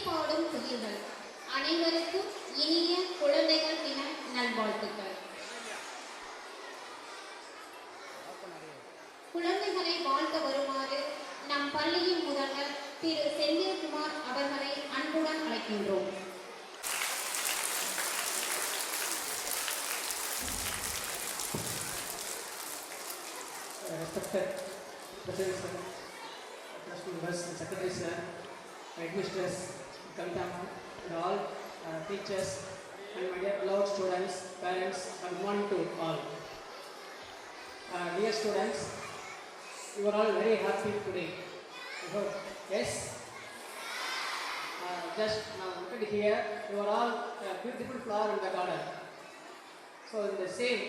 பாடும் குயில்கள் அனைவருக்கும் இனிய குழந்தைகள் தின நல்வாழ்த்துக்கள். குழந்தைகளை வாழ்த்த வருமாறு நம் பள்ளியின் முதல்வர் திரு செந்தில்குமார் அவர்களை அன்புடன் அழைக்கின்றோம். Respected President Sir, Trust members, Secretary Sir, Headmistress, Kavita and all teachers and my dear beloved students, parents, and good morning to all. Dear students, you are all very happy today. I hope, yes? Just now look at here, you are all a beautiful flower in the garden. So in the same,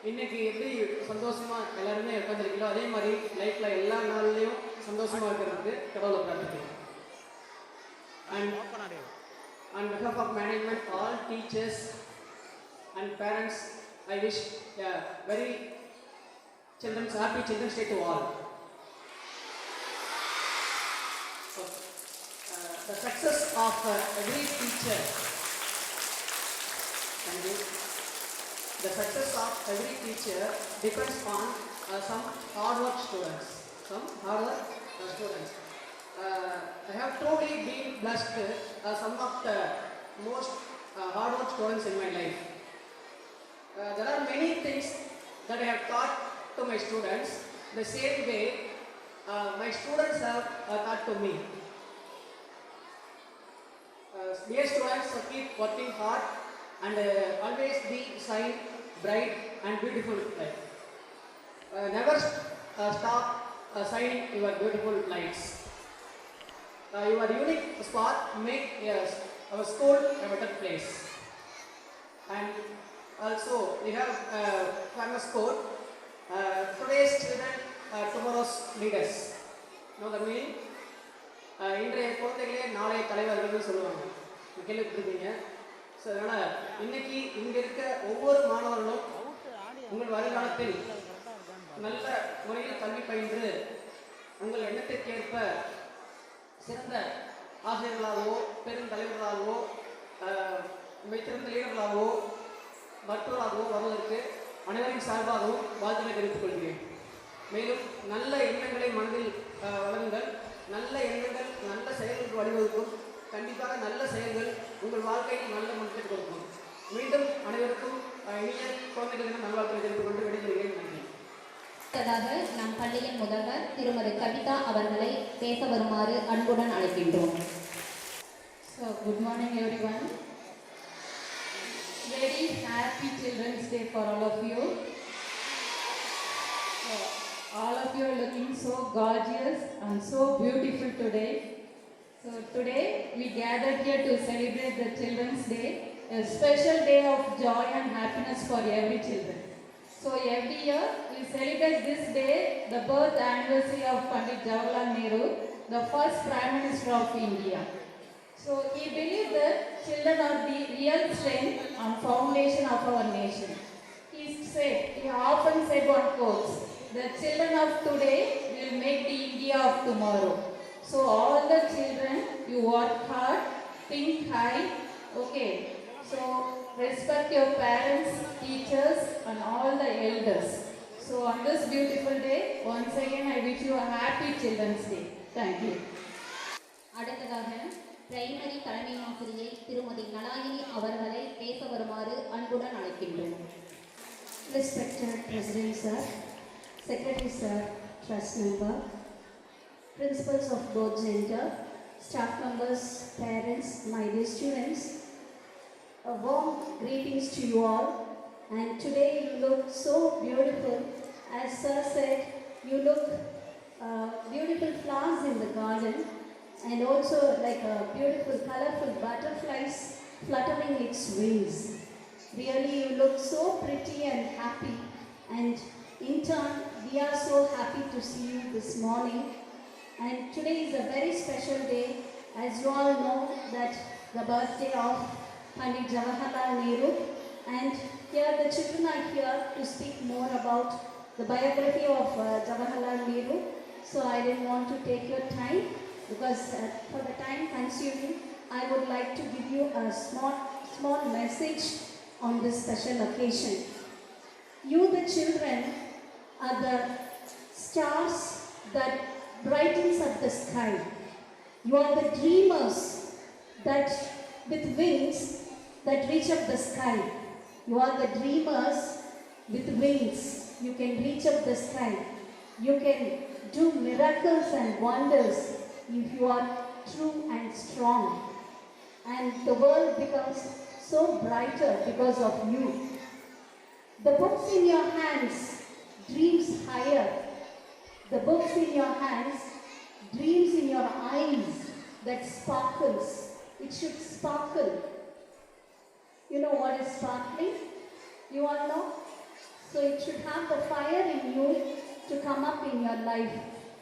இன்னைக்கு எப்படி சந்தோஷமா எல்லாருமே உட்காந்துருக்கீங்களோ அதே மாதிரி லைஃப்ல எல்லா நாள்லையும் சந்தோஷமா இருக்கிறதுக்கு கடவுளை பிரார்த்திக்கிறோம். And on behalf of management, all teachers and parents, I wish a very happy Children's Day to all. So, the success of every teacher. Thank you. The success of every teacher depends on some hard work students. I have truly been blessed some of the most hard work students in my life. There are many things that I have taught to my students. The same way my students have taught to me. Dear students, keep working hard and always be shine bright and beautiful life. Never stop shining your beautiful lights. Your unique spot make our school a better place. And also we have a famous quote, today's children tomorrow's leaders. Know the meaning? இன்றைய குழந்தைகளே நாளைய தலைவர்கள்னு சொல்லுவாங்க. கேள்விப்பட்டிருக்கீங்க. So அதனால் இன்னைக்கு இங்கே இருக்க ஒவ்வொரு மாணவர்களும் உங்கள் வருங்காலத்தில் நல்ல முறையில் கல்வி பயின்று உங்கள் எண்ணத்திற்கேற்ப சிறந்த ஆசிரியர்களாகவோ பெருந்தலைவர்களாகவோ சிறந்த லீடர்களாகவோ மருத்துவராகவோ வருவதற்கு அனைவரின் சார்பாகவும் வாழ்த்துக்களை தெரிவித்துக் கொள்கிறேன். மேலும் நல்ல எண்ணங்களை மனதில் வளருங்கள். நல்ல எண்ணங்கள் நல்ல செயல்களுக்கு வழிவகுக்கும். கண்டிப்பாக நல்ல செயல்கள் உங்கள் வாழ்க்கையில் நல்ல முன்னேற்றத்தை கொடுக்கும். மீண்டும் அனைவருக்கும் இனிய குழந்தைகள் தின நல்வாழ்த்துக்களை தெரிவித்துக் கொண்டு விடைபெறுகிறேன். நன்றி. அடுத்ததாக நம் பள்ளியின் முதல்வர் திருமதி கவிதா அவர்களை பேச வருமாறு அன்புடன் அழைக்கின்றோம். So good morning everyone. Very happy Children's Day for all of you. So, all of you are looking so gorgeous and so beautiful today. So today we gathered here to celebrate the Children's Day, a special day of joy and happiness for every children. So every year we celebrate this day, the birth anniversary of Pandit Jawaharlal Nehru, the first Prime Minister of India. So he believed that children are the real strength and foundation of our nation. He often said one quote, the children of today will make the India of tomorrow. So all the children, you work hard, think high, okay. So respect your parents, teachers and all the elders. So on this beautiful day, once again I wish you a happy Children's Day. Thank you. அடுத்ததாக primary தலைமை ஆசிரியை திருமதி நலாயினி அவர்களை பேச வருமாறு அன்புடன் அழைக்கின்றோம். Respected President Sir, Secretary Sir, Trust Member, Principals of both gender, staff members, parents, my dear students, a warm greetings to you all. And today you look so beautiful. As Sir said, you look beautiful flowers in the garden and also like a beautiful colorful butterflies fluttering its wings. Really you look so pretty and happy, and in turn we are so happy to see you this morning. And today is a very special day, as you all know that the birthday of Pandit Jawaharlal Nehru, and here the children are here to speak more about the biography of Jawaharlal Nehru. So I didn't want to take your time because for the time consuming, I would like to give you a small message on this special occasion. You, the children, are the stars that brightens up the sky. You are the dreamers that with wings that reach up the sky. You are the dreamers with wings. You can reach up the sky. You can do miracles and wonders if you are true and strong. And the world becomes so brighter because of you. The books in your hands, dreams higher. The books in your hands, dreams in your eyes that sparkles. It should sparkle. You know what is sparkling? You all know? So it should have the fire in you to come up in your life.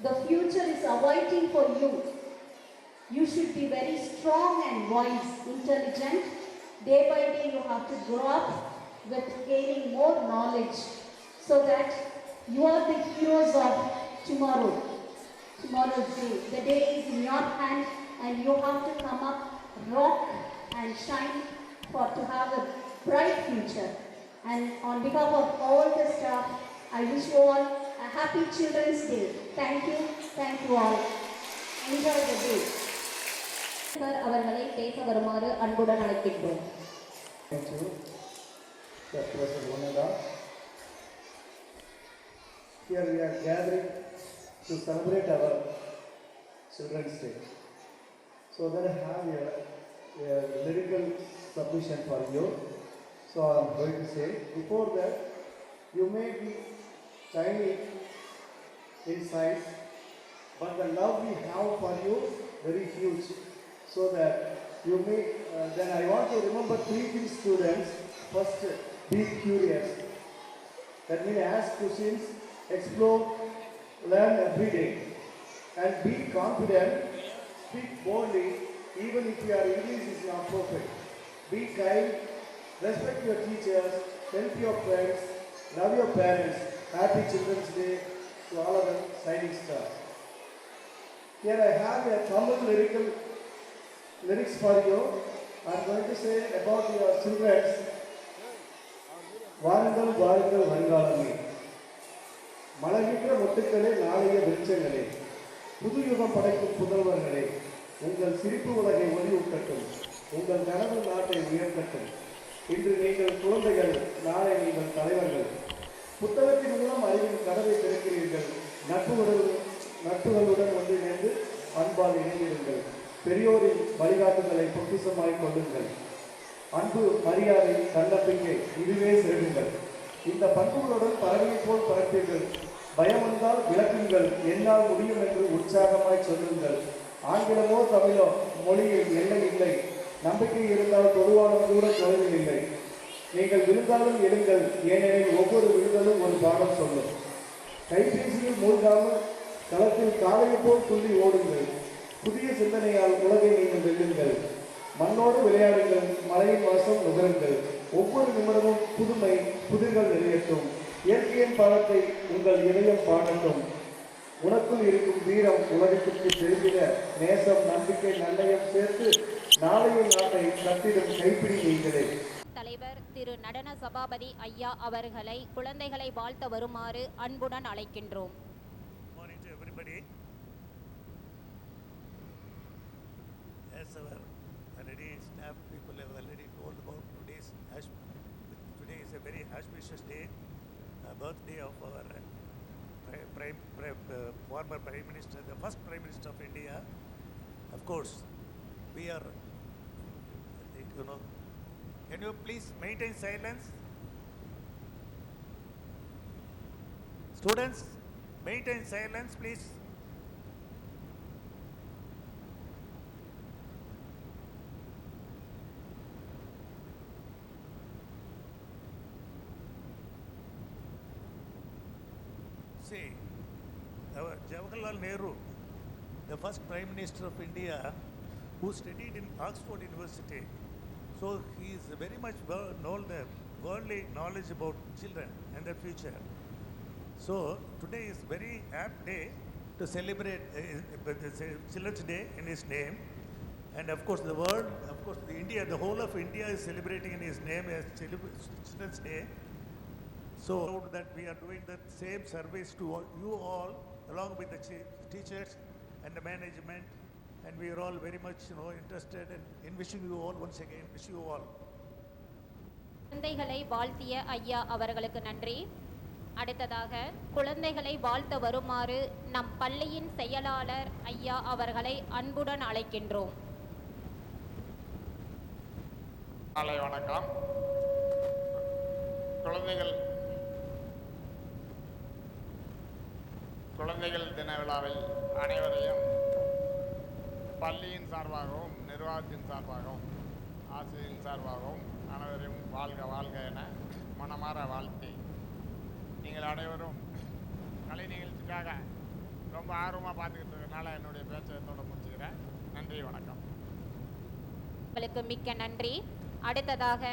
The future is awaiting for you. You should be very strong and wise, intelligent. Day by day you have to grow up with gaining more knowledge so that you are the heroes of tomorrow. Tomorrow's day. The day is in your hand and you have to come up, rock and shine to have a bright future. And on behalf of all the staff, I wish you all a happy Children's Day. Thank you all. Enjoy the day. Sir அவர்களை பேச வருமாறு அன்புடன் அழைக்கின்றோம். Thank you, President Vanada. Here we are gathering to celebrate our Children's Day. So then I have a lyrical submission for you. So I am going to say, before that, you may be tiny in size, but the love we have for you very huge. So that you may, then I want to remember 3 things, students. First, be curious. That means ask questions, explore, learn every day. And be confident, speak boldly, even if your English is not perfect. Be kind, respect your teachers, help your friends, love your parents. Happy Children's Day to all of them, Shining Stars. Here I have a Tamil lyrics for you. I am going to say about your children. வாருங்கள் வாருங்கள் வருங்காலமே, மலர்கின்ற மொட்டுக்களே, நாளைய விருட்சங்களே, புது யுகம் படைக்கும் புதல்வர்களே, உங்கள் சிரிப்பு உலகை ஒளியூட்டட்டும், உங்கள் கனவு நாட்டை உயர்த்தட்டும். இன்று நீங்கள் குழந்தைகள், நாளை நீங்கள் தலைவர்கள். புத்தகத்தின் மூலம் அறிவின் கதவை திறக்கிறீர்கள். நட்புகளுடன் ஒன்றிணைந்து அன்பால் இணைந்திருங்கள். பெரியோரின் வழிகாட்டுதலை பொக்கிஷமாய் கொள்ளுங்கள். அன்பு, மரியாதை, தன்னம்பிக்கை, இதுவே சிறகுங்கள். இந்த பண்புகளுடன் பறவையை போல் பறப்பீர்கள். பயம் வந்தால் விளக்குங்கள், என்னால் முடியும் என்று உற்சாகமாய் சொல்லுங்கள். ஆங்கிலமோ தமிழோ மொழியில் எல்லை இல்லை. நம்பிக்கை இருந்தால் தொடுவானம் கூட தொலைவில் இல்லை. நீங்கள் விழுந்தாலும் எழுங்கள், ஏனெனில் ஒவ்வொரு விழுதலும் ஒரு பாடம் சொல்லும். கைபேசியில் மூழ்காமல் களத்தில் காளையை போல் துள்ளி ஓடுங்கள். புதிய சிந்தனையால் உலகை நீங்கள் வெல்லுங்கள். மண்ணோடு விளையாடுங்கள், மலையின் வாசம் நுகருங்கள். ஒவ்வொரு நிமிடமும் புதுமை, புதிர்கள் நிறையட்டும். இயற்கையின் பாடத்தை உங்கள் இதயம் பாடட்டும். உனக்குள் இருக்கும் வீரம் உலகத்திற்கு தெரிந்திட, நேசம், நம்பிக்கை, நல்லயம் சேர்த்து நாளைய நாட்டை கட்டிடும் கைப்பிடி நீங்களே. தலைவர் திரு நடன சபாபதி ஐயா அவர்களை குழந்தைகளை வாழ்த்த வருமாறு அன்புடன் அழைக்கின்றோம். Morning to everybody. As our already staff people have already told about today is a very auspicious day, birthday of our former Prime Minister, the first Prime Minister of India. Of course, we are, can you please maintain silence? Students, maintain silence, please. See, our Jawaharlal Nehru, the first Prime Minister of India, who studied in Oxford University, so he is very much known the worldly knowledge about children and their future. So today is very apt day to celebrate Children's Day in his name. And of course the world, of course the India, the whole of India is celebrating in his name as Children's Day. So that we are doing the same service to you all, along with the teachers and the management, and we are all very much interested in wishing you all once again, wish you all. குழந்தைகளை வாழ்த்திய ஐயா அவர்களுக்கு நன்றி. அடுத்ததாக குழந்தைகளை வாழ்த்த வருமாறு நம் பள்ளியின் செயலாளர் ஐயா அவர்களை அன்புடன் அழைக்கின்றோம். காலை வணக்கம். குழந்தைகள் தின விழாவில் அனைவரையும் பள்ளியின் சார்பாகவும் நிர்வாகத்தின் சார்பாகவும் ஆசிரியரின் சார்பாகவும் அனைவரையும் வாழ்க வாழ்க என மனமாற வாழ்த்தி, நீங்கள் அனைவரும் கலை நிகழ்ச்சிக்காக ரொம்ப ஆர்வமாக பார்த்துக்கிட்டு இருக்கனால என்னுடைய பேச்சை முடிச்சுக்கிறேன். நன்றி, வணக்கம். உங்களுக்கு மிக்க நன்றி. அடுத்ததாக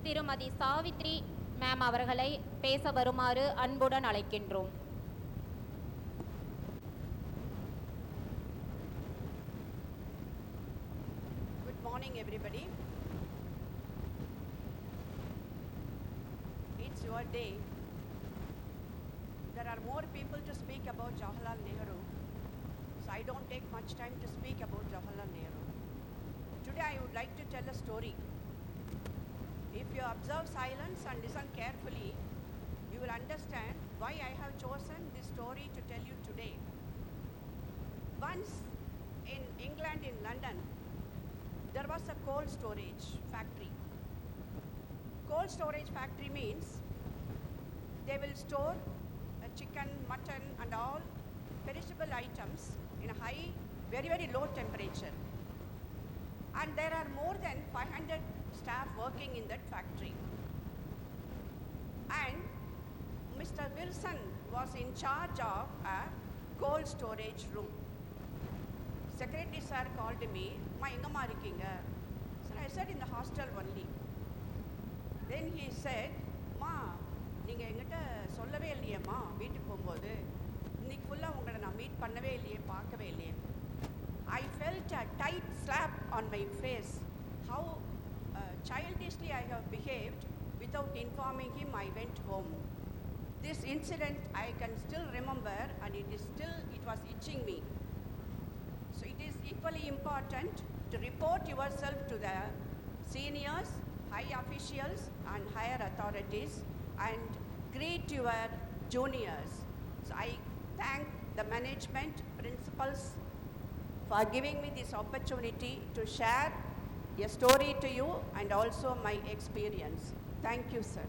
திருமதி சாவித்ரி மேம் அவர்களை பேச வருமாறு அன்புடன் அழைக்கின்றோம். Good morning, everybody. It's your day. There are more people to speak about Jawaharlal Nehru, so I don't take much time to speak about Jawaharlal Nehru. Today I would like to tell a story. If you observe silence and listen carefully, you will understand why I have chosen this story to tell you today. Once in England, in London, there was a cold storage factory. Cold storage factory means they will store chicken, mutton and all perishable items in a high, very, very low temperature. And there are more than 500 staff working in that factory. And Mr. Wilson was in charge of a cold storage room. Secretary sir called me, "Ma, engamma irukkinga?" So I said, "In the hostel only." Then he said, "Ma, நீங்க என்கிட்ட சொல்லவே இல்லையேம்மா வீட்டுக்கு போகும்போது, இன்னைக்கு ஃபுல்லாக உங்களை நான் meet பண்ணவே இல்லையே, பார்க்கவே இல்லையே." I felt a tight slap on my face. How childishly I have behaved. Without informing him, I went home. This incident I can still remember, and it was itching me. So it is equally important to report yourself to the seniors, high officials and higher authorities, and greet your juniors. So I thank the management, principals for giving me this opportunity to share a story to you and also my experience. Thank you, sir.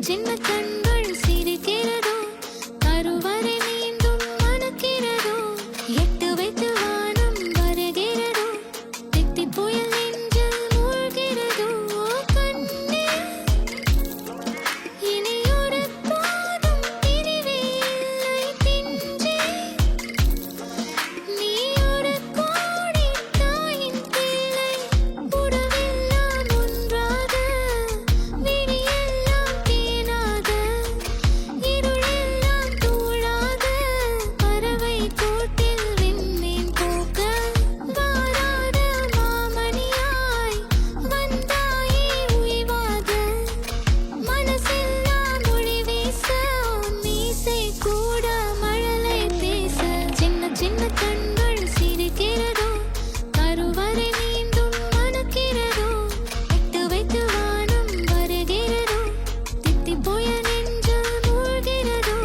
சின்ன கண்கள் சிரிக்கிறதோ கருவறை மீண்டும் மணக்கிறதோ எட்டு வைத்து வானம் வருகிறதோ தித்தி புயல் நெஞ்சில் மூழ்கிறதோ கண்ணே இனியொரு போதும் பிரிவே இல்லை பிஞ்சே நீ ஒரு கோடி தாயின் பிள்ளை உறவெல்லாம் ஒன்றாக விழியெல்லாம் தேனாக இருளெல்லாம் தூளாக பறவை கூட்டில் விண்மீன் பூக்க வாராத மாமணியாய் வந்தாயே உய்வாக மனசெல்லாம் மொழி வீச மீசை கூட மழலை பேச சின்ன சின்ன கண்கள் சிரிக்கிறதோ கருவறை மீண்டும் மணக்கிறதோ எட்டு வைத்து வானம் வருகிறதோ தித்தி போய நெஞ்சில் மூழ்கிறதோ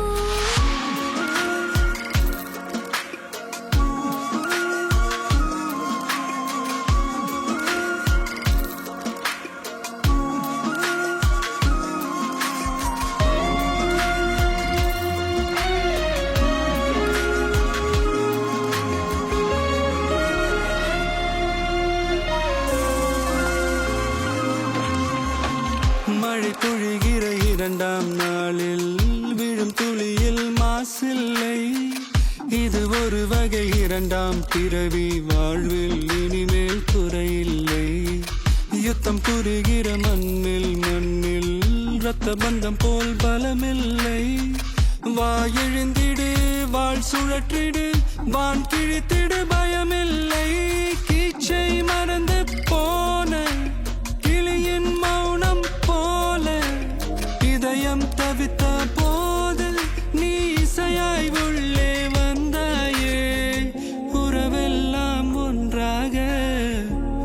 மழை பொழிகிற இரண்டாம் நாளில் விழும் துளியில் மாசில்லை இது ஒரு வகை இரண்டாம் பிறவி வாழ்வில் இனிமேல் குறையில்லை யுத்தம் புரிகிற மண்ணில் இரத்த பந்தம் போல் பலமில்லை வா எழுந்திடு வாழ் சுழற்றிடு வான் கிழித்திடு பயமில்லை கீச்சை மறந்து போன கிளியின் மௌனம் போல இதயம் தவித்த போது நீ இசையாய் உள்ளே வந்தாயே உறவெல்லாம் ஒன்றாக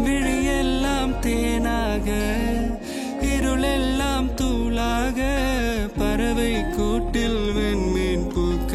விழியெல்லாம் தேனாக இருளெல்லாம் தூளாக பறவை கூட்டில் வெண்மீன் பூக்க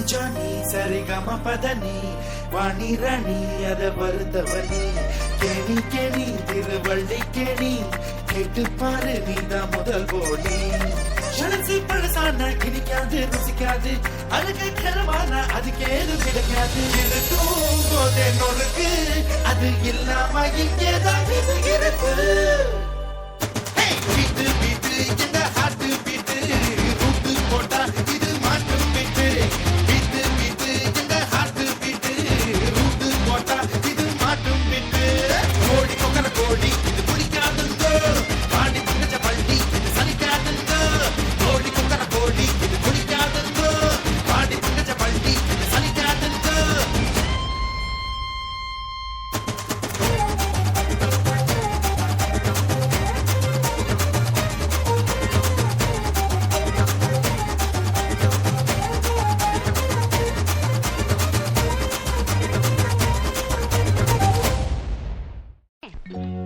ஜானி சரிகம பதனி வாணி ராணி அத வருத்தவனி கேணி கேணி திருவள்ளி கேணி கேட்டு பாரு நீதான் முதல் போனி பழசு பழசான கிடைக்காது ருசிக்காது அழகை கரவான அதுக்கு ஏது கிடைக்காது இருக்கும் போதே நொறுக்கு அது இல்லாம இங்கேதான் இருக்கு பீட்டு பீட்டு இந்த ஹாட்டு பீட்டு ரூட்டு போட்டா இது மாட்டும் பீட்டு பீட்டு பீட்டு இந்த ஹாட்டு பீட்டு ரூட்டு போட்டா இது மாட்டும் பீட்டு கோடி கொக்கர கோடி இது பிடிக்காதுங்க பாண்டி பங்கஜ பள்ளி இது சலிக்காதுங்க கோடி கொக்கர கோடி இது பிடிக்காதுங்க பாண்டி பங்கஜ பள்ளி இது சலிக்காதுங்க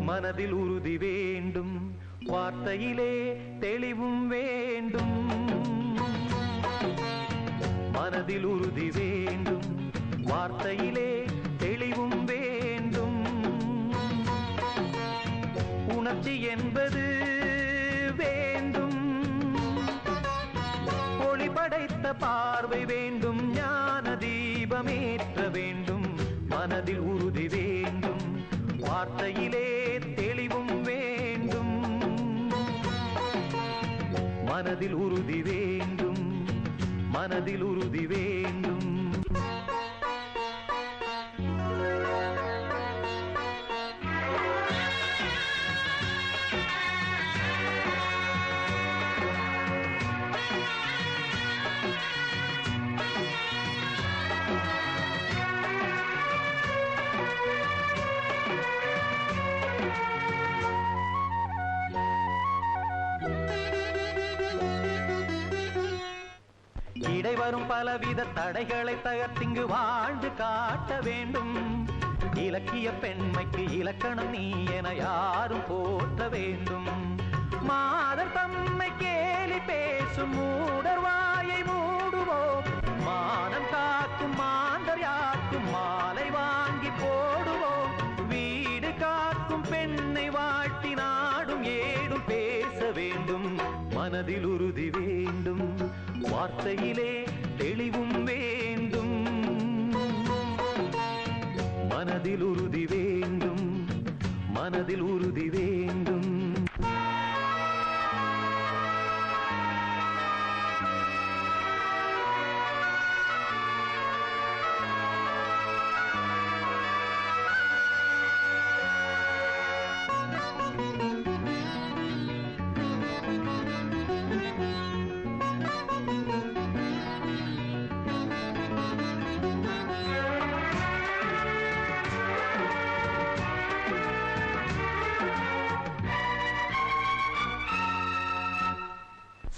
மனதில் உறுதி வேண்டும் வார்த்தையிலே தெளிவும் வேண்டும் மனதில் உறுதி வேண்டும் வார்த்தையிலே தெளிவும் வேண்டும் உணர்ச்சி என்பது வேண்டும் ஒளி படைத்த பார்வை வேண்டும் ஞான தீபமேற்ற வேண்டும் மனதில் உறுதி வேண்டும் வார்த்தையிலே தெளிவும் வேண்டும் மனதில் உறுதி வேண்டும் மனதில் உறுதி வேண்டும் இடைவரும் பலவித தடைகளை தகர்த்திங்கு வாழ்ந்து காட்ட வேண்டும் இலக்கிய பெண்மைக்கு இலக்கணம் நீ என யாரும் போற்ற வேண்டும் மாதர் தம்மை கேலி பேசும் மூடர் வாயை மூடுவோம் மானம் காக்கும் மாந்தர் யாக்கும் மாலை வாங்கி போடுவோம் வீடு காக்கும் பெண்ணை வாழ்த்தி நாடும் ஏடும் பேச வேண்டும் மனதில் உறுதி வேண்டும் வார்த்தையிலே தெளிவும் வேண்டும் மனதில் உறுதி வேண்டும் மனதில் உறுதி வேண்டும்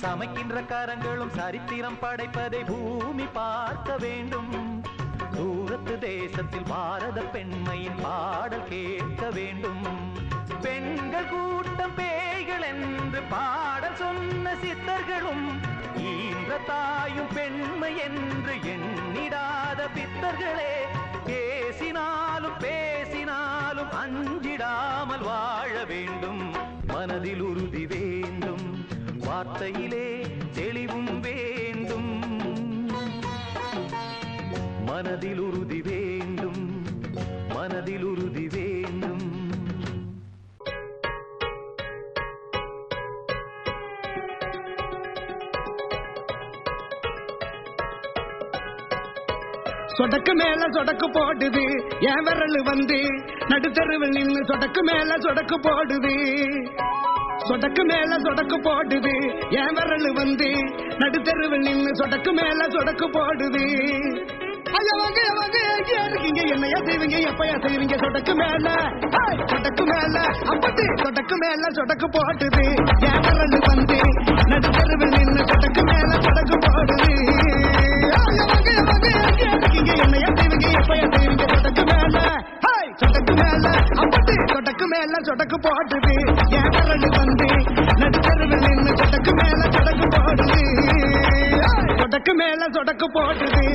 சமைக்கின்ற கரங்களும் சரித்திரம் படைப்பதை பூமி பார்க்க வேண்டும் தூரத்து தேசத்தில் பாரத பெண்மையின் பாடல் கேட்க வேண்டும் பெண்கள் கூட்டம் பேய்கள் என்று பாடல் சொன்ன சித்தர்களும் ஈன்ற தாயும் பெண்மை என்று எண்ணிடாத பித்தர்களே பேசினாலும் பேசினாலும் அஞ்சிடாமல் வாழ வேண்டும் மனதில் உறுதி வேண்டும் வார்த்தையிலே தெளிவும் வேண்டும் மனதில் உறுதி வேண்டும் மனதில் உறுதி வேண்டும் சொடக்கு மேல சொடக்கு போடுது என் விரல் வந்து நடுத்தருவில் நின்று சொடக்கு மேல சொடக்கு போடுது சொடக்கு மேல சொடக்கு போடுது என் விரல் வந்து நடுத்தருவில் நின்று சொடக்கு மேல சொடக்கு போடுது ஐயவங்க எங்கேயா இருக்கீங்க என்னையா செய்வீங்க எப்பயா செய்வீங்க சொடக்கு மேல அப்படி சொடக்கு மேல சொடக்கு போடுது என் விரல் வந்து நடுத்தருவில் நின்று சொடக்கு மேல சொடக்கு போடுது என்னையா செய்வீங்க எப்பயா செய்வீங்க சொடக்கு மேல அப்படி சொடக்கு மேல சொடக்கு போடுது என் விரல் வந்து நடுத்தருவில் நின்று சொடக்கு மேல சொடக்கு போடுது சொடக்கு மேல சொடக்கு போடுது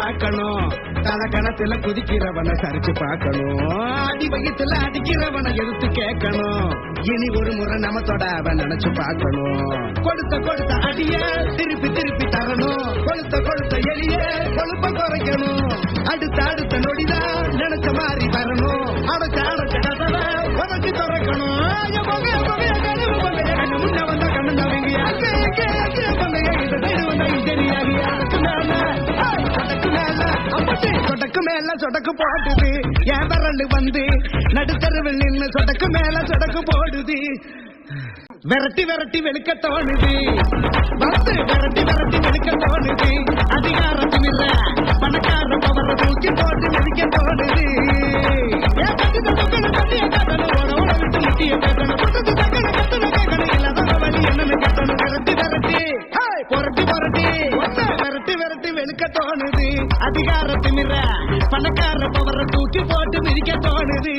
பார்க்கணும். தலை கணத்துல குதிக்கிறவனை சரிச்சு பார்க்கணும். அடி வயிற்றுல அடிக்கிறவனை எடுத்து கேட்கணும். இனி ஒரு முறை நம்ம தொடாவ நினைச்சு பார்க்கணும். கொடுத்த அடிய திருப்பி திருப்பி தரணும். கொடுத்த எலிய கொழுப்ப குறைக்கணும். அடுத்த நொடிதான் நினைச்ச மாதிரி வரணும். அடைச்ச கதவை உனக்கு திறக்கணும். முன்ன வந்த கண்ணு சொடக்கு மேல சொடக்கு போடுது. என் விரல் வந்து நடுத்தருவில் நின்று சொடக்கு மேல சொடக்கு போடுது. விரட்டி வெளுக்க தோணுது. விரட்டி வெளுக்க தோணுது. அதிகாரத்தில் இல்ல பணக்கார பவர தூக்கி போட்டு நடிக்க தோணுது. விரட்டி வெளுக்க தோணுது. அதிகாரத்தில் இல்ல பணக்கார பவர தூக்கி போட்டு மிதிக்க தோணுது.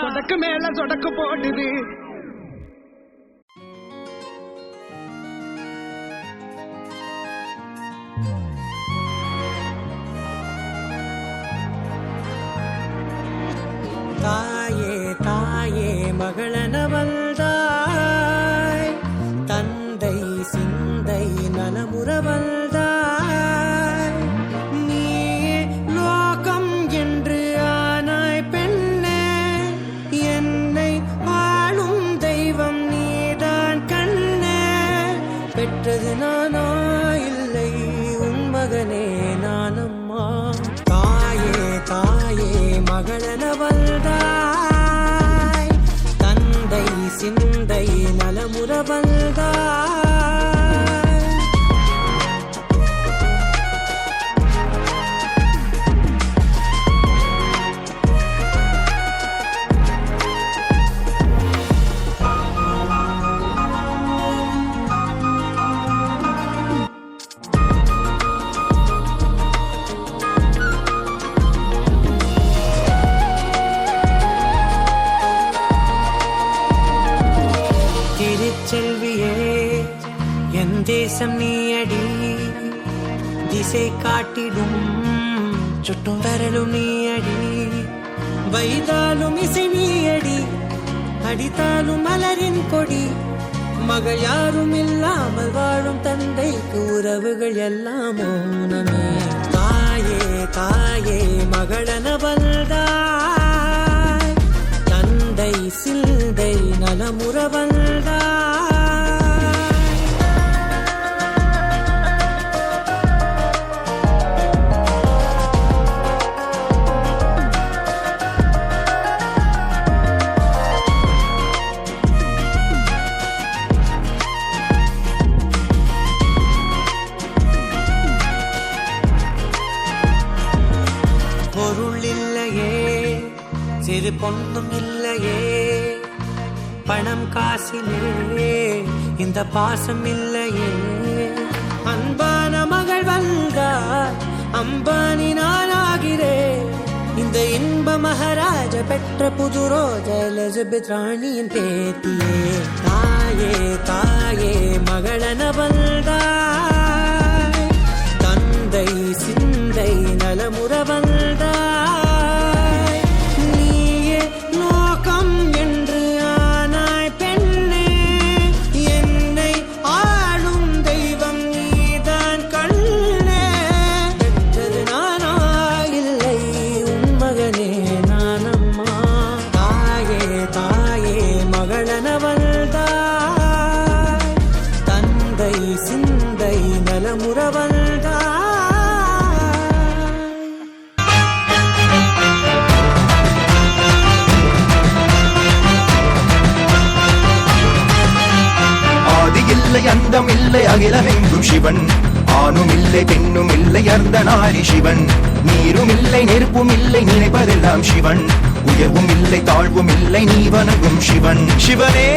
சொடக்கு மேல சொடக்கு போடுது. தாயே தாயே மகளனவள்தாய், தந்தை சிந்தை நலமுறவள்தாய். நீயே லோகம் என்று ஆனாய் பெண்ணே, என்னை ஆளும் தெய்வம் நீதான் கண்ணே. பெற்றது நானா இல்லை உன் மகனே நானம்மா. தாயே தாயே மகளனவள்தாய், தந்தை சிந்தை நலமுறவள்தாய். செல்வியே என் தேசம் நீயடி, திசை காட்டிடும் சுட்டும் வரலும் நீயடி. வைதாலும் இசை நீயடி, அடித்தாலும் மலரின் கொடி. மகள் யாரும் இல்லாமல் வாழும் தந்தைக்கு உறவுகள் எல்லாம் மௌனமே. தாயே தாயே மகளனவள்தாய், தந்தை சிந்தை நலமுறவள்தாய். பொருள் இல்லையே, சிறு பொண்ணும் இல்லையே, பணம் காசிலே இந்த பாசம் இல்லையே. அன்பான மகள் வந்தார், அம்பானி நானாகிறேன். இந்த இன்ப மகாராஜ பெற்ற புது ரோஜா எலிசபெத் ராணியின் பேத்தியே. தாயே தாயே மகளனவள்தாய், தந்தை சிந்தை நலமுறவள்தாய். நீயே லோகம் என்று ஆனாய் பெண்ணே, என்னை ஆளும் தெய்வம் நீதான் கண்ணே. பெற்றது நானா இல்லை உன் மகனே நானம்மா. தாயே தாயே மகளனவள்தாய், தந்தை சிந்தை அகிலமெங்கும் சிவன் ஆணும் இல்லை பெண்ணும் இல்லை அர்த்தநாரி சிவன் நீரும் இல்லை நெருப்பும் இல்லை நினைப்பதெல்லாம் சிவன் உயர்வும் இல்லை தாழ்வும் இல்லை நீ வணங்கும் சிவன் சிவனே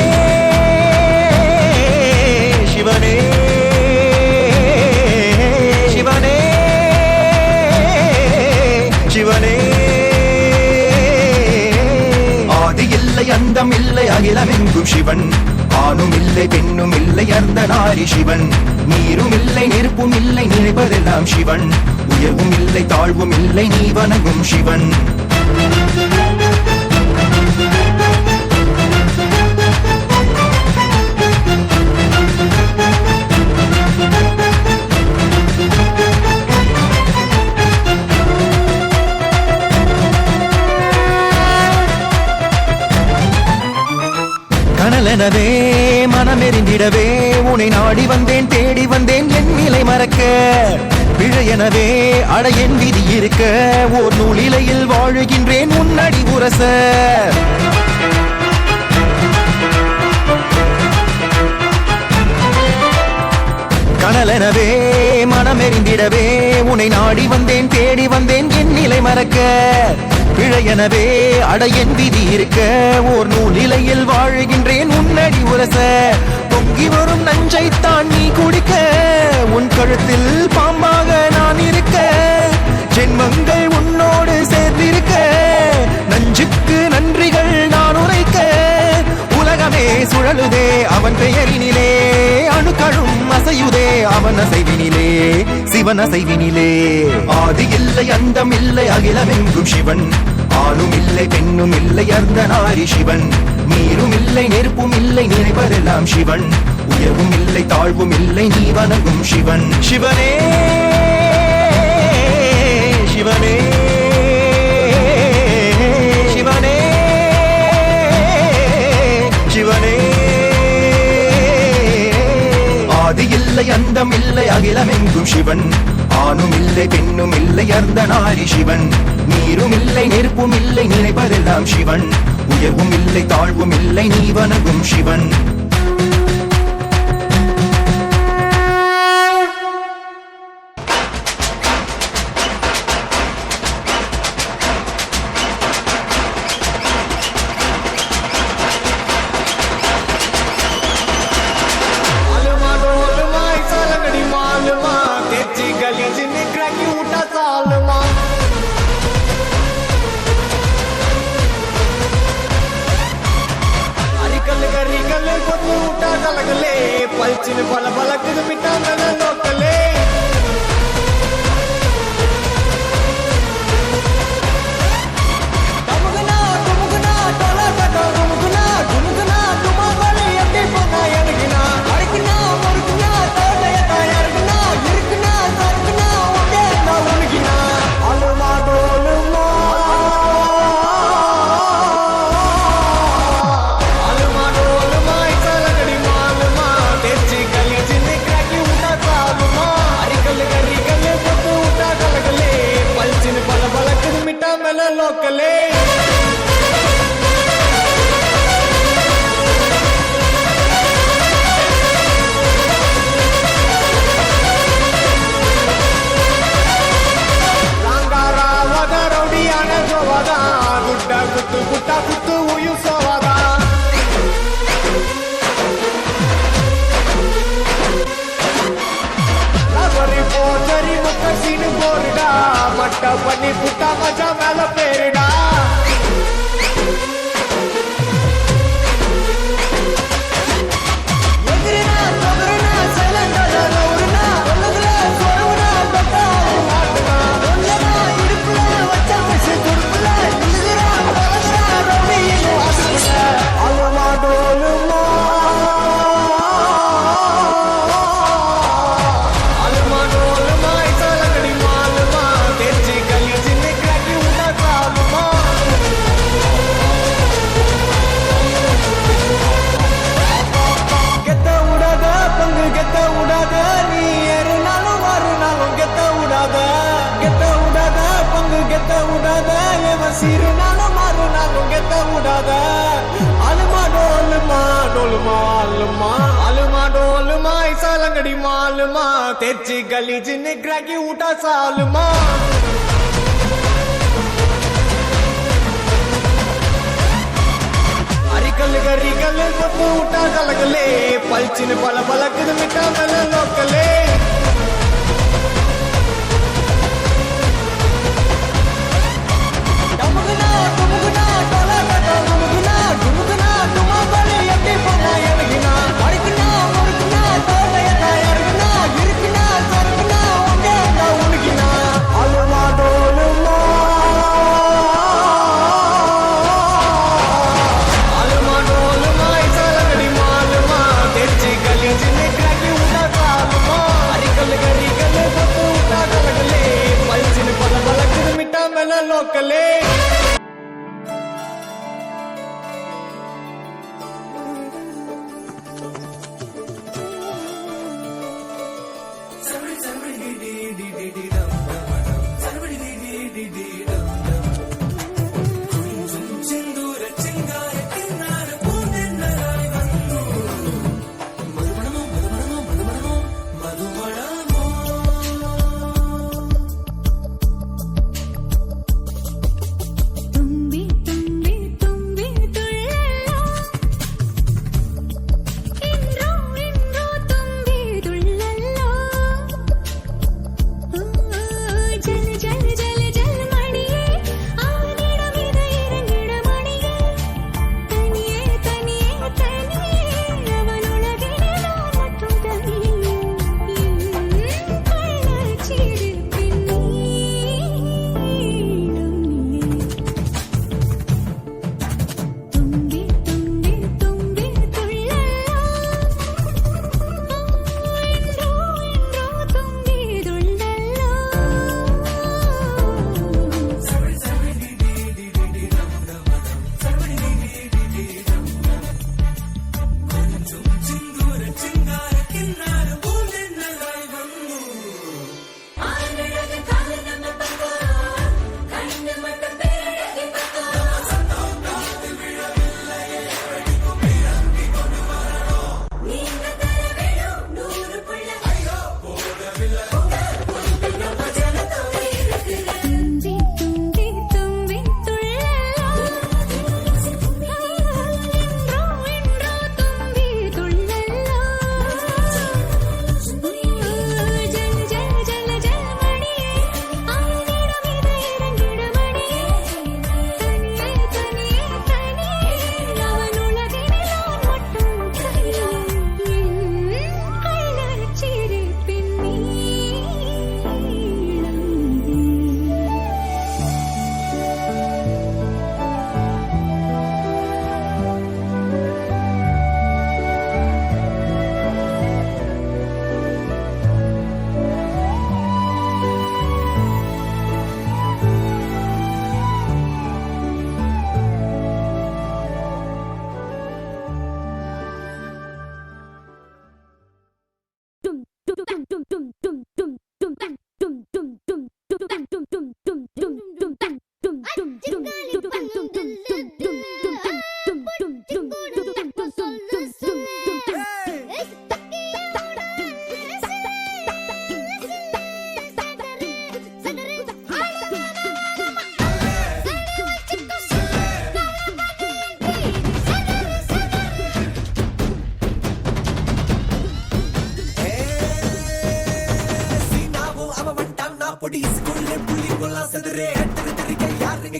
சிவனே சிவனே சிவனே ஆதி இல்லை அந்தம் இல்லை அகிலமெங்கும் சிவன் ஆணும் இல்லை பெண்ணும் இல்லை அர்த்தநாரி சிவன் நீரும் இல்லை நெருப்பும் இல்லை நினைப்பதெல்லாம் சிவன் உயர்வும் இல்லை தாழ்வும் இல்லை நீ வணங்கும் சிவன் கனலெனவே மனமெறிந்திடவே உன்னை நாடி வந்தேன் தேடி வந்தேன் என் நிலை மறக்க பிழையெனவே அட என் விதி இருக்க ஓர் நூலிலையில் வாழுகின்றேன் உன்னடி உரச கனலெனவே மனமெறிந்திடவே உன்னை நாடி வந்தேன் தேடி வந்தேன் என் நிலை மறக்க பிழையெனவே அட என் விதி இருக்க ஓர் நூலிலையில் வாழுகின்றேன் உன்னடி உரச பொங்கி வரும் நஞ்சைத்தான் நீ குடிக்க உன் கழுத்தில் பாம்பாக நான் இருக்க ஜென்மங்கள் உன்னோடு சேர்ந்திருக்க நஞ்சுக்கு நன்றிகள் நான் உரைக்க உலகமே சுழலுதே அவன் பெயரினிலே அணுக்களும் அசையுதே அவன் அசைவினிலே சிவன் அசைவினிலே ஆதி இல்லை அந்தம் இல்லை அகிலமெங்கும் சிவன் ஆணும் இல்லை பெண்ணும் இல்லை அர்த்தநாரி சிவன் நீரும் இல்லை நெருப்பும் இல்லை நினைப்பதெல்லாம் சிவன் உயர்வும் இல்லை தாழ்வும் இல்லை நீ வணங்கும் சிவன் சிவனே சிவனே சிவனே சிவனே ஆதி இல்லை அந்தம் இல்லை அகிலமெங்கும் சிவன் ஆணும் இல்லை பெண்ணும் இல்லை அர்த்தநாரி சிவன் நீரும் இல்லை நெருப்பும் இல்லை நினைப்பதெல்லாம் சிவன் உயர்வும் இல்லை தாழ்வும் இல்லை நீ வணங்கும் சிவன் பல பலக்குது மிட்டாங்க லோக்கலே டமுகுனா டுமுகுனா டோலா கட்டோ டுமுகுனா டுமுகுனா டுமாவளி எப்படி போனா எனக்குனா அடிக்குனா முறுக்குனா தோடைய தாயாருக்குனா இருக்குனா தருக்குனா ஒட்டே நான் உனக்குனா அலுமா டோலுமா அலுமா டோலுமா இசலங்கடி மாலுமா தேச்சி கலி சின்ன கிராக்கி உண்டா சாலுமா அரிக்கல் கரிக்கல் பொத்து உண்டா கலகலே பல்சின் பல பலக்குது மிட்டா மேல லோக்கலே ராங்காராவத ரவுடியான சோவாதா குட்டா குத்து குட்டா குத்து உயு சோவாதா லவரி போதரி முக்க சீனு போடுடா மட்ட பண்ணி புட்டா மஜா மேல பேருடா எதிரினா தொகரினா சைலண்டா லவுரினா ஒல்லுகுல சொருவுனா பட்டா மாட்டுனா ஒல்லனா இடுப்புல வச்சா மிஸ் துடுப்புல இழுகுறா பலகுறா ரவுடியின் வாசலுல அலுமா டோலுமா அலுமா டோலுமா இசலங்கடி மாலுமா தேச்சி கலி சின்ன கிராக்கி உண்டா சாலுமா கெத்த விடாத பங்கு கெத்த விடாத நீ ஏறுனாலும் மாறுனாலும் கெத்த விடாத கெத்த விடாத பங்கு கெத்த விடாத எவன் சீருனாலும் மாறுனாலும் கெத்த விடாத அலுமா டோலுமா டோலுமா அலுமா அலுமா டோலுமா ஐசாலங்கடி மாலுமா తెచ్చి గలీజ్ నిగ్రహి ఊట సాలుమా అరికల్ గరికల్ కొట్టు ఊట కలగలే పల్చిన పల పలకదు మిఠా మెల లోకలే டமுகுனா டுமுகுனா டலகட டுமுகுனா டுமுகுனா டுமாபலி எப்படி போனா எனக்குனா அடிக்குனா முறுக்குனா தோலையடா யாருக்குனா இருக்குனா சறுக்குனா உண்டேடா உனக்குனா அலுமா டோலுமா அலுமா டோலுமா ஐசாலங்கடி மாலுமா తెచ్చి గలీజ్ నిగ్రహి ఊట సాలుమా అరికల్ గరికల్ కొట్టు ఊట కలగలే పల్చిన పల పలకదు మిఠా మెల లోకలే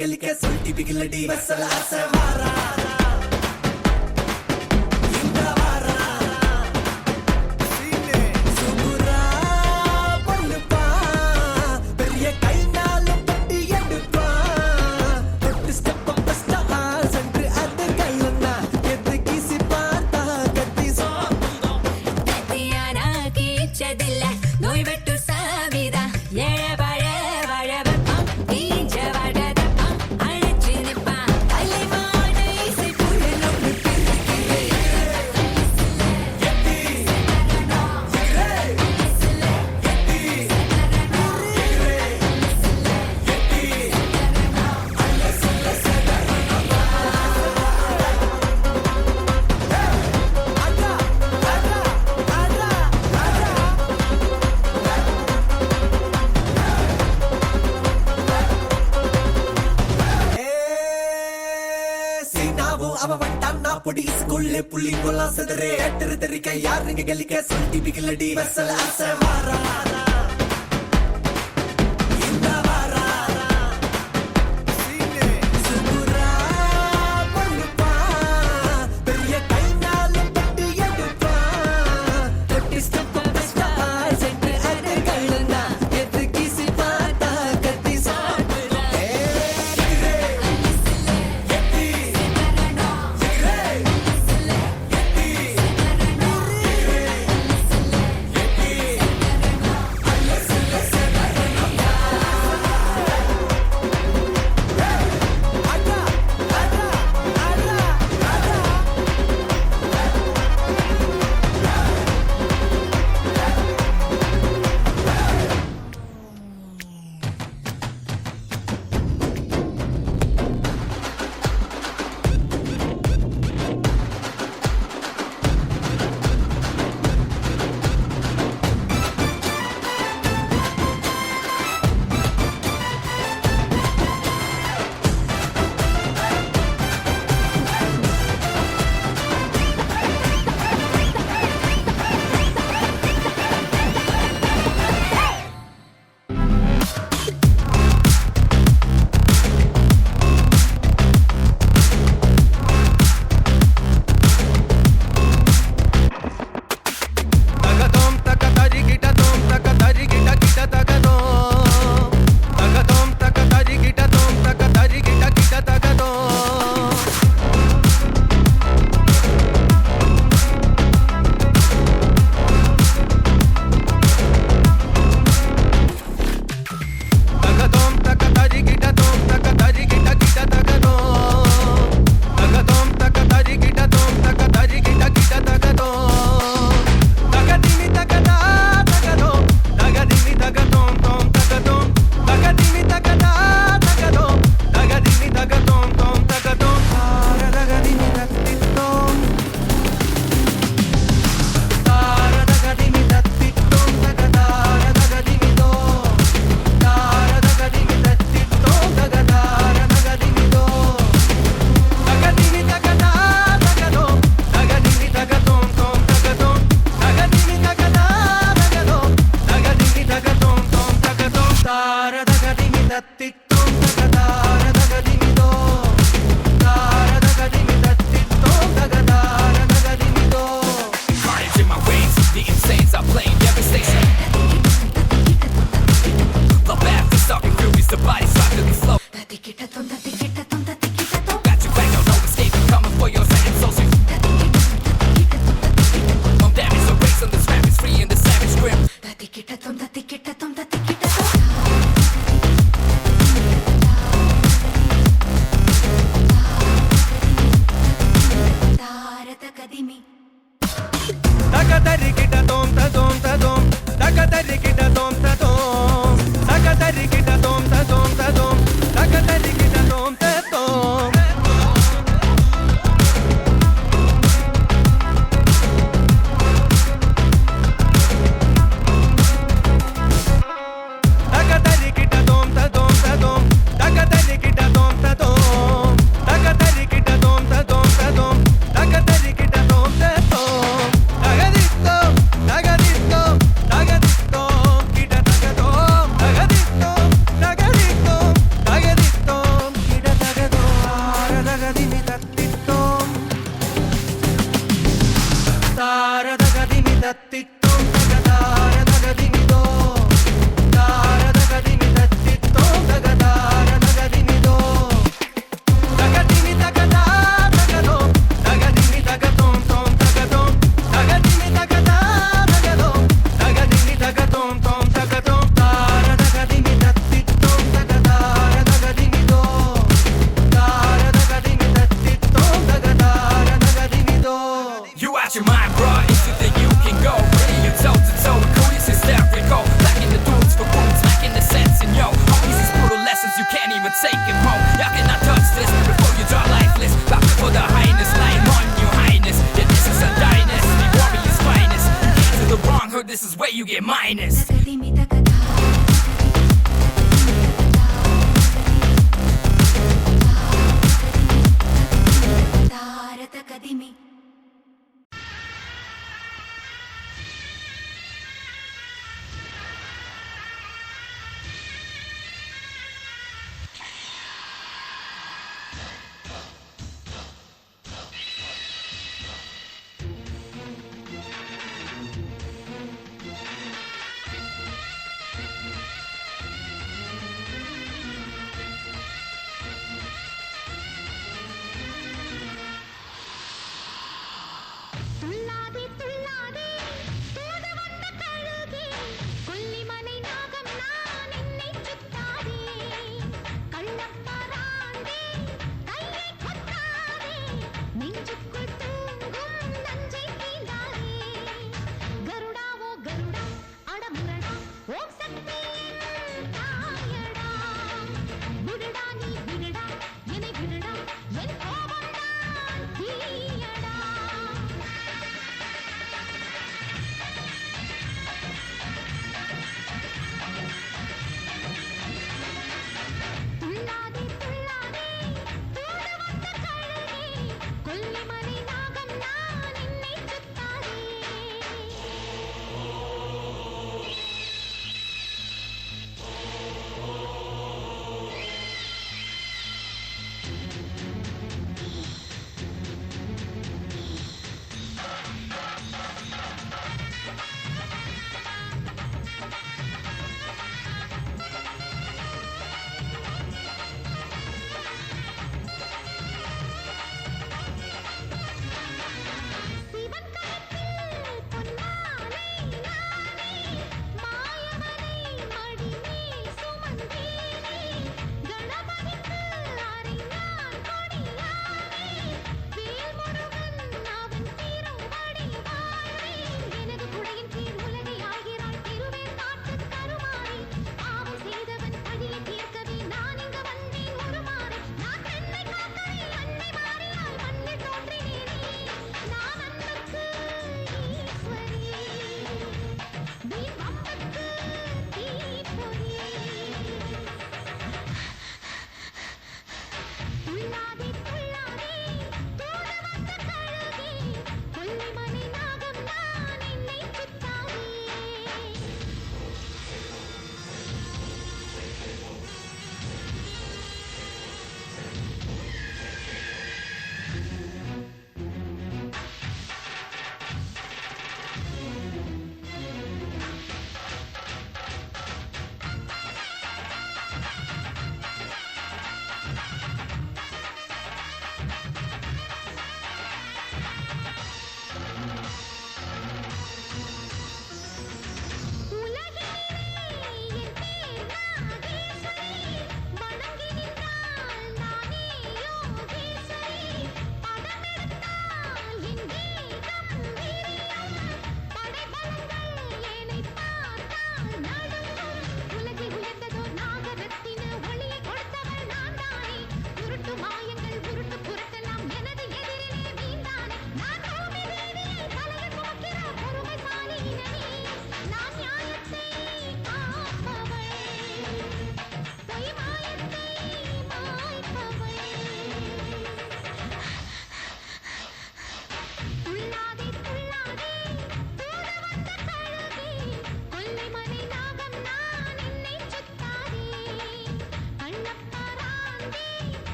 ಗೆಲಿಕೆ ಸುಲ್ಟಿ ಬಿಗಿಲಡಿ ಬಸಲ ಸವಾರ அழைச்சி நிப்பா அலை மாடை பொடி ஸ்கூல்ல புள்ளி போலாம் செதறே எட்டரு தெரிக்க யாருங்க கலிக்க சொல் டிபிக்கலடி வெசல் ஆசை வாரா இந்த வாரா சுகுரா பண்ணுப்பா பெரிய கைனாலும் பட்டி எடுப்பா தொட்டி ஸ்டெப் பெஸ்டா சென்ட்ரு அட்டு கழுந்தா எது கிசி பாத்தா கத்தி சாப்பிடுற Academy.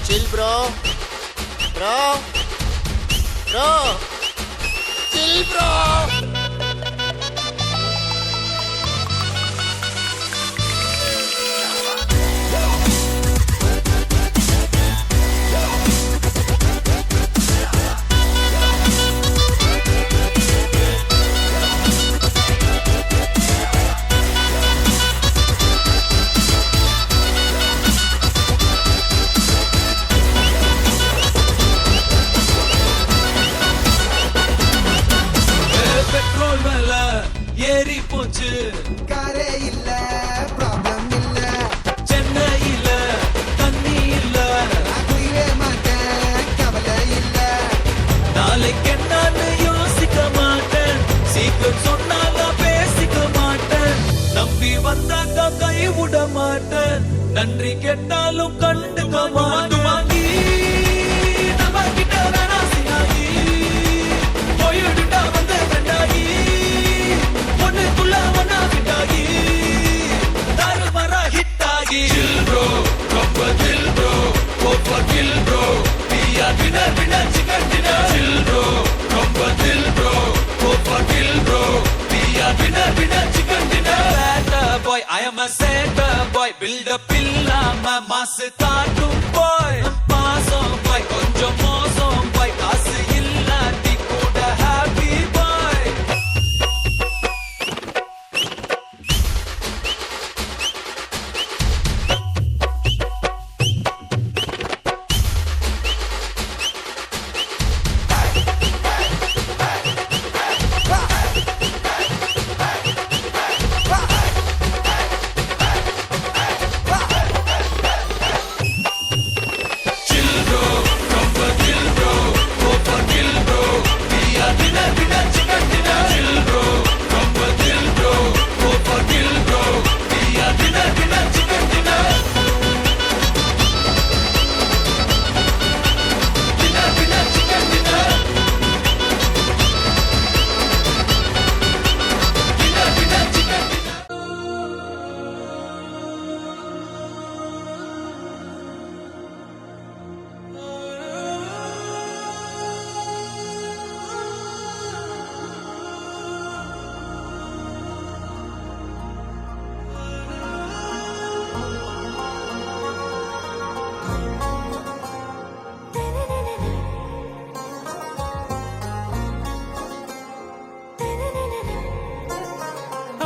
chill bro. Bro. Chill bro. Petrol விலை ஏறி போச்சு, காரே இல்ல ப்ராப்ளம் இல்ல, சென்னையில தண்ணி இல்ல, குயிலே மாட்டேன் கவலை இல்ல, நாளைக்கு என்னன்னு யோசிக்க மாட்டேன், சீக்கிரம் சொன்னால பேசிக்க மாட்டேன், நம்பி வந்தாக்க கை விட மாட்டேன், நன்றி கேட்டாலும் கண்டுக்க மாட்டேன். வாங்கி நம்ம கிட்ட வேணா சினாகி, போயிடுட்டா வந்த கண்டாகி, ஒண்ணுக்குள்ள ஒன்னா கிட்டாகி, தாறுமாறா ஹிட்டாகி. Chill bro, ரொம்ப chill bro, over kill bro, we are winner chicken dinner. Chill bro, ரொம்ப chill bro, over kill bro, we are winner chicken dinner. Bad boy, I am a sad boy, build up இல்லாம மாசு தாட்டும் boy, பாசம் boy, கொஞ்சம் மோசம் boy, காசு இல்லாட்டி கூட happy boy. Chill bro, ரொம்ப chill bro, over kill bro, we are winner chicken dinner. Chill bro, ரொம்ப chill bro, over kill bro, we are winner chicken dinner. Winner chicken dinner. Winner chicken dinner.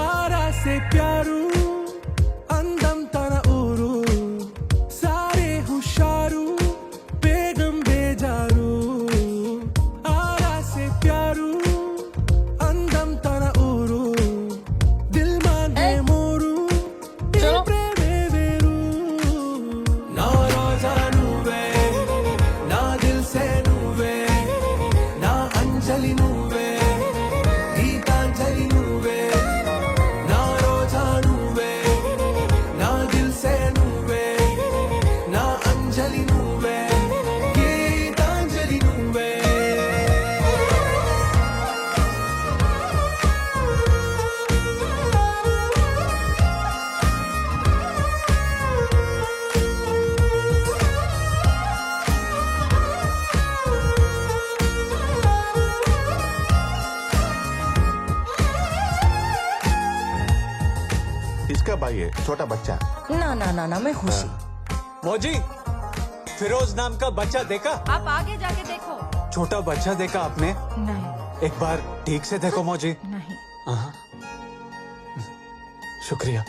आरा से प्यारू అందం తన ఊరు సారే హుషారు బేగం బేజారు ఆరా से प्यारू అందం తన ఊరు దిల్ మానే మోరు ప్రేమే వేరు నా రోజా నువ్వే నా దిల్ సే నువ్వే నా అంజలి నువ్వే గీతాంజలి నువ్వే నా రోజా నువ్వే నా దిల్ సే నువ్వే నా అంజలి నువ్వే గీతాంజలి నువ్వే इसका भाई है छोटा बच्चा। ना ना ना ना मैं खुशी। मौजी, फिरोज नाम का बच्चा देखा? आप आगे जाके देखो। छोटा बच्चा देखा आपने? नहीं एक बार ठीक से देखो मौजी। नहीं। हाँ। शुक्रिया।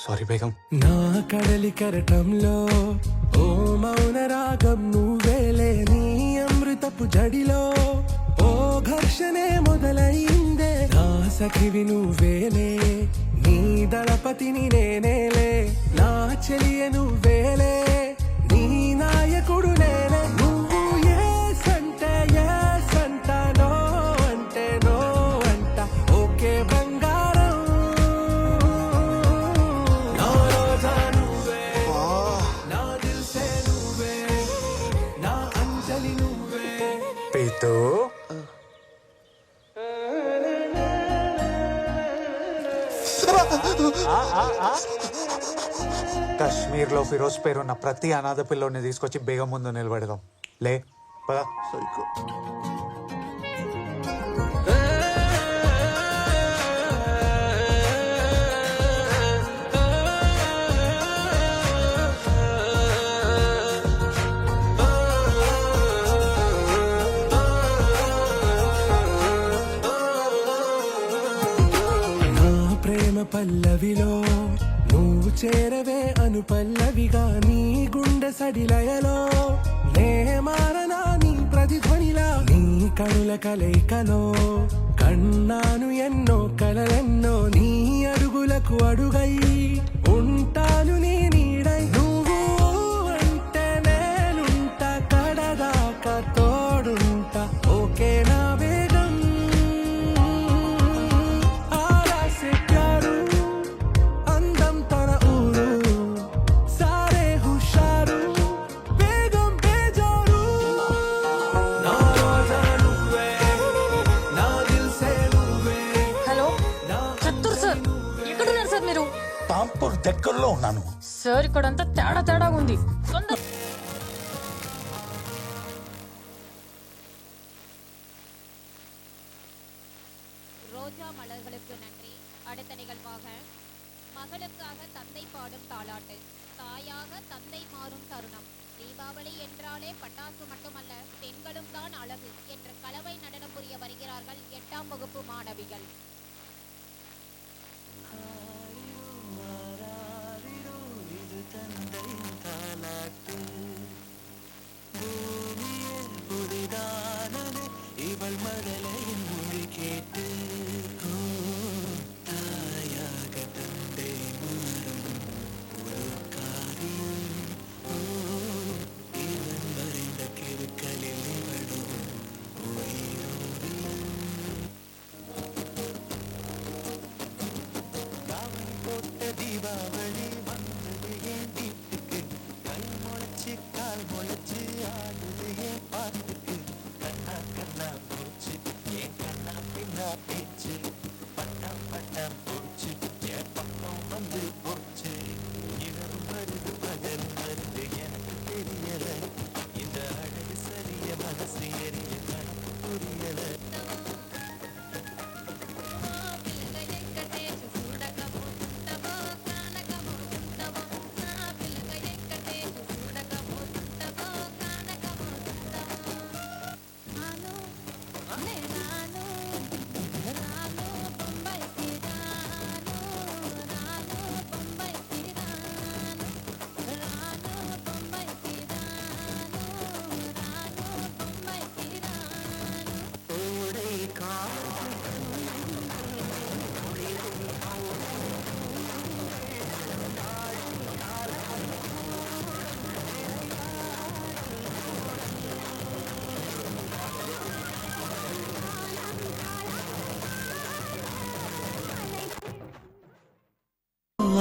సారీ బేగం. నా కడలి కరటంలో ఓ మౌన రాగం నువ్వేలే నీ అమృతపు జడిలో ఓ ఘర్షణే మొదలైందే నా సఖివి నువ్వేలే నీ దళపతిని నేనేలే నా చెలియ నువ్వేలే నీ నాయకుడు నేనే నువ్వు ఏ సంటే ఏ సంట నో అంటే నో అంట ఓకే బంగారం నా రోజా నువ్వే నా దిల్ సే నువ్వే నా అంజలి నువ్వే పీతూ కాశ్మీర్లో ఫిరోజ్ పేరున్న ప్రతి అనాథ పిల్లోని తీసుకొచ్చి బేగం ముందు నిలబెడదాం. లే పద. ప్రేమ పల్లవిలో నువ్వు చేరవే అను పల్లవిగా నీ గుండె సడిలయలో నే మారనా నీ ప్రతిధ్వనిలా నీ కనుల కలయికలో కన్నాను ఎన్నో కలలెన్నో నీ అడుగులకు అడుగై ఉంటాను నీ నీడై నువ్వు అంటే నేనుంటా కడదాకా తోడుంటా ఓకే నా వేగం తాంపూర్ దగ్గరలో ఉన్నాను సార్. ఇక్కడంతా తేడా తేడాగా ఉంది. ரோஜா மலர்களுக்கு நன்றி. அடுத்த நிகழ்வாக மகளுக்காக தந்தை பாடும் தாலாட்டு. தாயாக தந்தை மாறும் தருணம். தீபாவளி என்றாலே பட்டாசு மட்டுமல்ல, பெண்களும் தான் அழகு என்ற கலவை நடனம் புரிய வருகிறார்கள் 8ஆம் வகுப்பு மாணவிகள். இவள் மழலையின் மொழி கேட்டு தாயாக தந்தை மாறும் ஒரு காரியம் இவன் மறைந்த கிருக்கலில் இவளும் உயிரோவியம் தாவணி போட்ட தீபாவளி வந்தது என் வீட்டுக்கு கை முளைச்சு கால் முளைச்சு ஆடுது என் பாட்டுக்கு கண்ணா கண்ணா போச்சு என் கண்ணா பின்னா பேச்சு பட்டம் பட்டம் போச்சு என் பக்கம் வந்து போச்சு இரவும் வருது பகலும் வருது எனக்கு தெரியல இந்த அழகு சரிய மனசு எரிய கணக்கு புரியல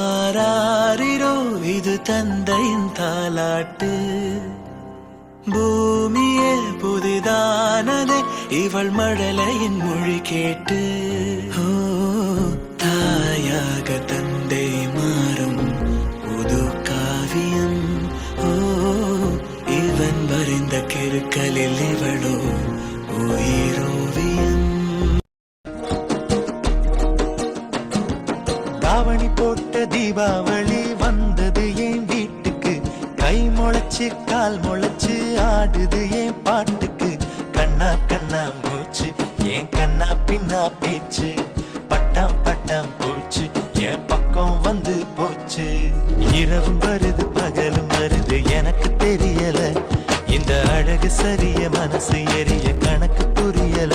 ஆராரிரோ இது தந்தையின் தாலாட்டு பூமியே புதிதானதே இவள் மழலையின் மொழி கேட்டு ஓ தாயாக தந்தை மாறும் புது காவியம் ஓ இவன் வரைந்த கிருக்கலில் இவளோ உயிரோவியம் தாவணி போட்ட தீபாவளி வந்தது என் வீட்டுக்கு கை முளைச்சு கால் முளைச்சு ஆடுது என் பாட்டுக்கு கண்ணா கண்ணா மூச்சு என் கண்ணா பின்னா பேச்சு பட்டம் பட்டம் போச்சு என் பக்கம் வந்து போச்சு இரவும் வருது பகலும் வருது எனக்கு தெரியல இந்த அழகு சரிய மனசு எரிய கணக்கு புரியல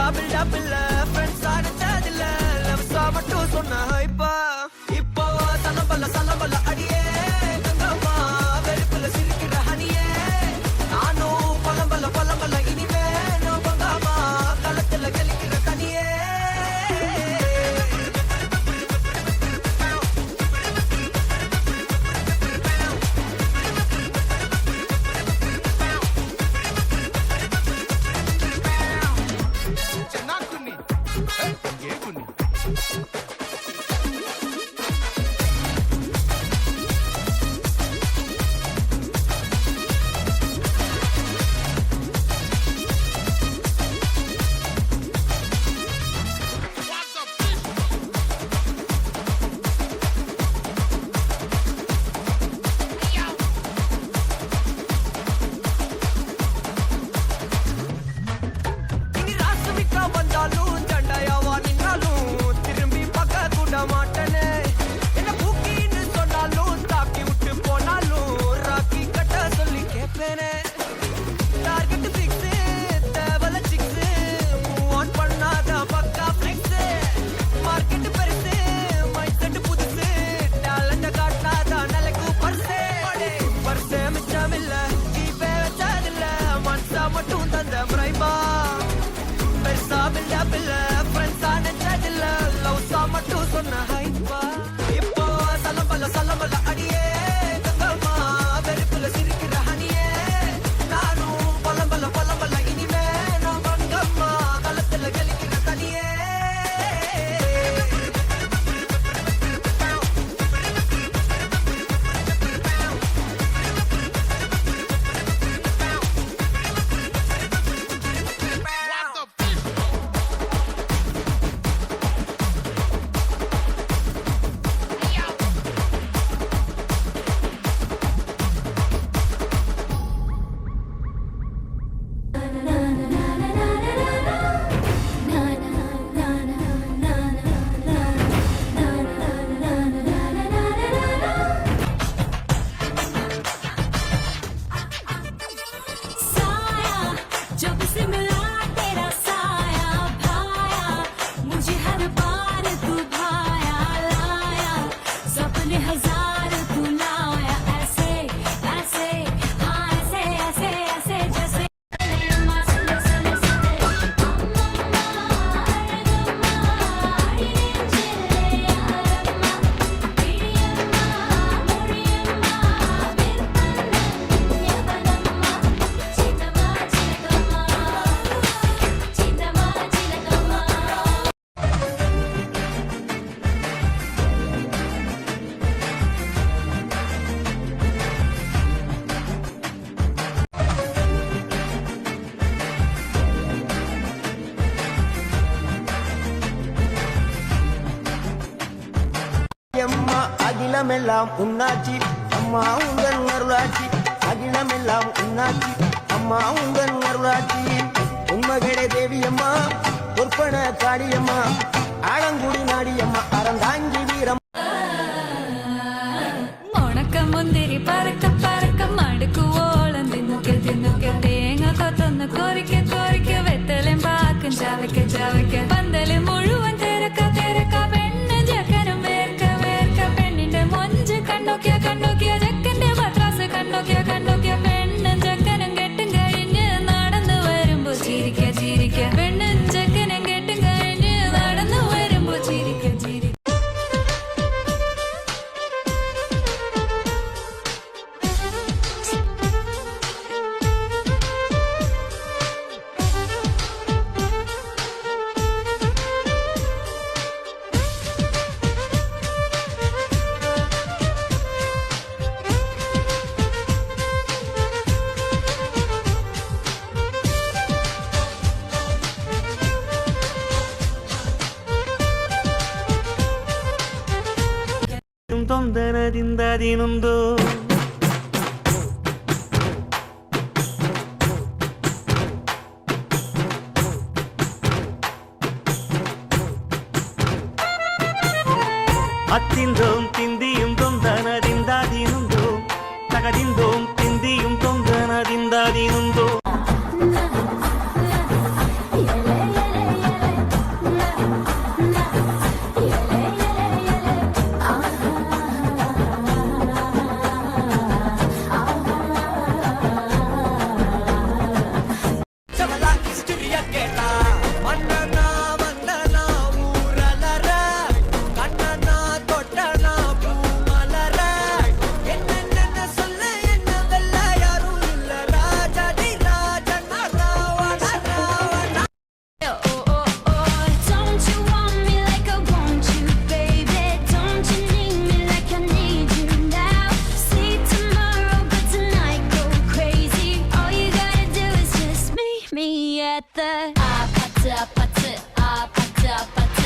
பெருசா பில்டப் இல்ல ஃப்ரெண்ட்ஸா நினைச்சதில்ல லவ்ஸா மட்டும் சொன்ன ஹைப்பா இப்போ சலம்பல்ல அடியே கங்கம்மா வெறுப்புல சிரிக்கிற ஹனியே நானும் பலம்பல்ல இனிமே நோ பங்காமா களத்துல கலிக்கிற தனியே இப்போ சலம்பல்ல அடியே கங்கம்மா வெறுப்புல சிரிக்கிற ஹனியே நானும் பலம்பல்ல இனிமே நோ பங்கம்மா களத்துல கலிக்கிற தனியே அம்மா அகிலமெல்லாம் உன்னாச்சி அம்மா உங்கள் அருளாட்சி அகிலமெல்லாம் உன்னாச்சி அம்மா உங்கள் அருளாட்சி உண்மகளே தேவியம்மா பொற்பன காளியம்மா ஆலங்குடி நாடியம்மா அறந்தாங்கி வீரம் உனக்க முந்திரி பறக்க பறக்க மடுக்கு ஓളം தின்னுக்க തേങ്ങ കൊത്തൊന്ന് കൊറിക്ക വെത്തലും പാക്കും ചവയ്ക്ക പന്തല് മുഴുവൻ തിരക്ക പെണ്ണ് ജക്കനും വേർക്ക പെണ്ണിന്റെ മൊഞ്ച് കണ്ണോക്കിയ ജക്കന്റെ പത്രാസ് കണ്ണോക്കിയ പെണ്ണും ജക്കനും കെട്ടും കഴിഞ്ഞ് നടന്നു വരുമ്പോ ചിരിക്ക പെണ്ണും ജക്കനും കെട്ടും കഴിഞ്ഞ് നടന്നു വരുമ്പോ ചിരിക്ക ತೊಂದರದಿಂದದಿನೊಂದು ಅತ್ತಿಂದೋಂ ತಿಂದಿಯುಂ ತೊಂದನದಿಂದದಿನೊಂದು ತಗದಿಂದೋ